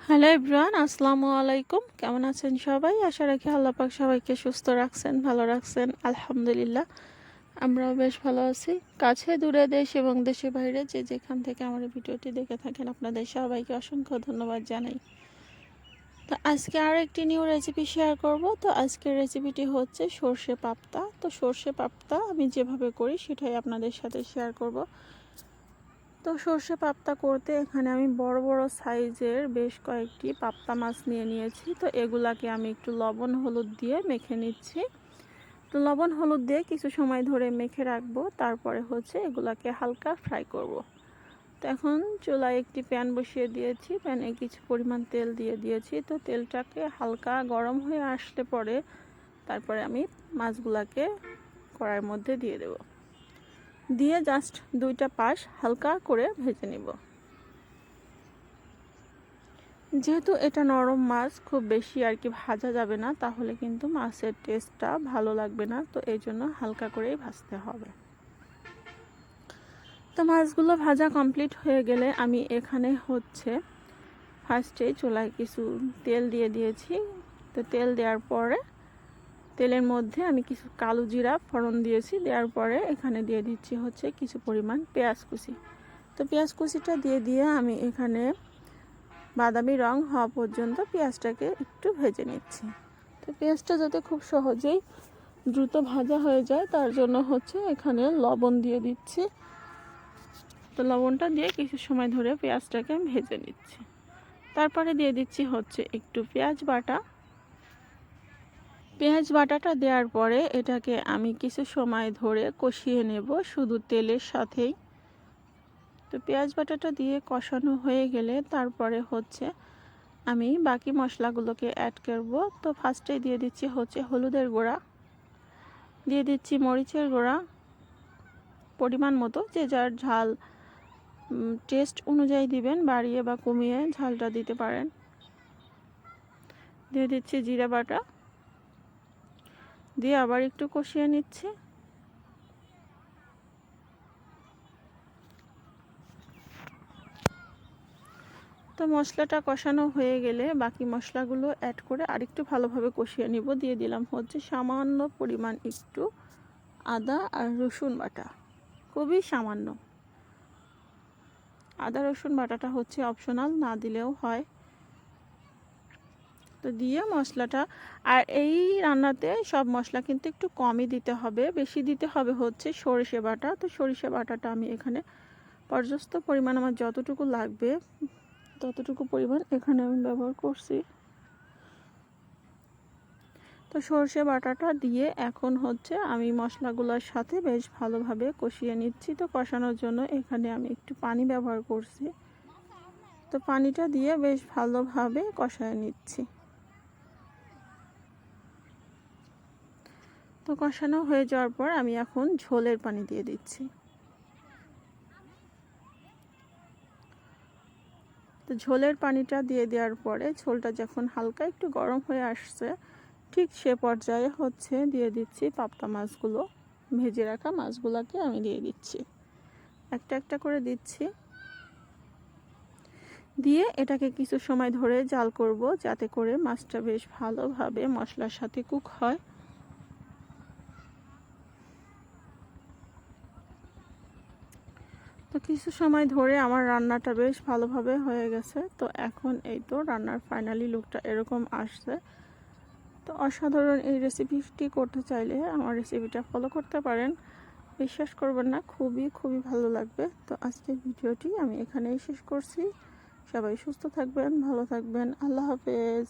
Hello everyone, আসসালামু আলাইকুম। কেমন আছেন সবাই? আশা রাখি আল্লাহ পাক সবাইকে সুস্থ রাখছেন, ভালো রাখছেন। আলহামদুলিল্লাহ, আমরাও বেশ ভালো আছি। কাছে দূরে, দেশ এবং দেশের বাইরে যে যেখান থেকে আমার এই ভিডিওটি দেখে থাকেন, আপনাদের সবাইকে অসংখ্য ধন্যবাদ জানাই। তো আজকে আর একটি নিউ রেসিপি শেয়ার করব। তো আজকের রেসিপিটি হচ্ছে সর্ষে পাপ্তা। তো সর্ষে পাপ্তা আমি যেভাবে করি সেটাই আপনাদের সাথে শেয়ার করব। তো সর্ষে পাপ্তা করতে এখানে আমি বড় বড় সাইজের বেশ কয়েকটি পাপ্তা মাছ নিয়ে নিয়েছি। তো এগুলাকে আমি একটু লবণ হলুদ দিয়ে মেখে নিচ্ছি। তো লবণ হলুদ দিয়ে কিছু সময় ধরে মেখে রাখবো, তারপরে হচ্ছে এগুলাকে হালকা ফ্রাই করব। তো এখন চুলায় একটি প্যান বসিয়ে দিয়েছি, প্যানে কিছু পরিমাণ তেল দিয়ে দিয়েছি। তো তেলটাকে হালকা গরম হয়ে আসলে পরে তারপরে আমি মাছগুলাকে কড়াইয়ের মধ্যে দিয়ে দেব, দিয়ে জাস্ট দুইটা পাশ হালকা করে ভেজে নেব। যেহেতু এটা নরম মাছ, খুব বেশি আর কি ভাজা যাবে না, তাহলে কিন্তু মাছের টেস্টটা ভালো লাগবে না। তো এই জন্য হালকা করেই ভাজতে হবে। তো মাছগুলো ভাজা কমপ্লিট হয়ে গেলে আমি এখানে হচ্ছে ফার্স্টে চুলায় কিছু তেল দিয়ে দিয়েছি। তো তেল দেওয়ার পরে তেলের মধ্যে আমি কিছু কালো জিরা ফোড়ন দিয়েছি। দেওয়ার পরে এখানে দিয়ে দিচ্ছি হচ্ছে কিছু পরিমাণ পেঁয়াজ কুচি। তো পেঁয়াজ কুচিটা দিয়ে আমি এখানে বাদামি রং হওয়া পর্যন্ত পেঁয়াজটাকে একটু ভেজে নিচ্ছি। তো পেঁয়াজটা যাতে খুব সহজেই দ্রুত ভাজা হয়ে যায়, তার জন্য হচ্ছে এখানে লবণ দিয়ে দিচ্ছি। তো লবণটা দিয়ে কিছু সময় ধরে পেঁয়াজটাকে ভেজে নিচ্ছি। তারপরে দিয়ে দিচ্ছি হচ্ছে একটু পেঁয়াজ বাটা। পেঁয়াজ বাটাটা দেওয়ার পরে এটাকে আমি কিছু সময় ধরে কষিয়ে নেব শুধু তেলের সাথেই। তো পেঁয়াজ বাটাটা দিয়ে কষানো হয়ে গেলে তারপরে হচ্ছে আমি বাকি মশলাগুলোকে অ্যাড করব। তো ফার্স্টে দিয়ে দিচ্ছি হচ্ছে হলুদের গুঁড়া, দিয়ে দিচ্ছি মরিচের গুঁড়া পরিমাণ মতো, যে যার ঝাল টেস্ট অনুযায়ী দিবেন, বাড়িয়ে বা কমিয়ে ঝালটা দিতে পারেন। দিয়ে দিচ্ছি জিরা বাটা, দিয়ে আবার একটু কষিয়ে নিচ্ছি। তো মশলাটা কষানো হয়ে গেলে বাকি মশলাগুলো অ্যাড করে আরেকটু ভালোভাবে কষিয়ে নিব। দিয়ে দিলাম হচ্ছে সামান্য পরিমাণ একটু আদা আর রসুন বাটা, খুবই সামান্য। আদা রসুন বাটাটা হচ্ছে অপশনাল, না দিলেও হয়। তো দিয়ে মশলাটা, আর এই রান্নাতে সব মশলা কিন্তু একটু কমই দিতে হবে, বেশি দিতে হবে হচ্ছে সরিষা বাটা। তো সরিষা বাটাটা আমি এখানে পর্যাপ্ত পরিমাণ, আমার যতটুকু লাগবে ততটুকু পরিমাণ এখানে আমি ব্যবহার করছি। তো সরষে বাটাটা দিয়ে এখন হচ্ছে আমি মশলাগুলোর সাথে বেশ ভালোভাবে কষিয়ে নিচ্ছি। তো কষানোর জন্য এখানে আমি একটু পানি ব্যবহার করছি। তো পানিটা দিয়ে বেশ ভালোভাবে কষায় নিচ্ছি। তো কষানো হয়ে যাওয়ার পর আমি এখন ঝোলের পানি দিয়ে দিচ্ছি। তো ঝোলের পানিটা দিয়ে দেওয়ার পরে ঝোলটা যখন হালকা একটু গরম হয়ে আসছে, ঠিক সে পর্যায়ে হচ্ছে দিয়ে দিচ্ছি পাপ্তা মাছগুলো, ভেজে রাখা মাছগুলোকে আমি দিয়ে দিচ্ছি, একটা একটা করে দিচ্ছি। দিয়ে এটাকে কিছু সময় ধরে জাল করব, যাতে করে মাছটা বেশ ভালোভাবে মশলার সাথে কুক হয়। তো কিছু সময় ধরে আমার রান্নাটা বেশ ভালোভাবে হয়ে গেছে। তো এখন এই তো রান্নার ফাইনালি লুকটা এরকম আসছে। তো অসাধারণ এই রেসিপিটি করতে চাইলে আমার রেসিপিটা ফলো করতে পারেন, বিশ্বাস করবেন না, খুবই খুবই ভালো লাগবে। তো আজকের ভিডিওটি আমি এখানেই শেষ করছি। সবাই সুস্থ থাকবেন, ভালো থাকবেন, আল্লাহ হাফেজ।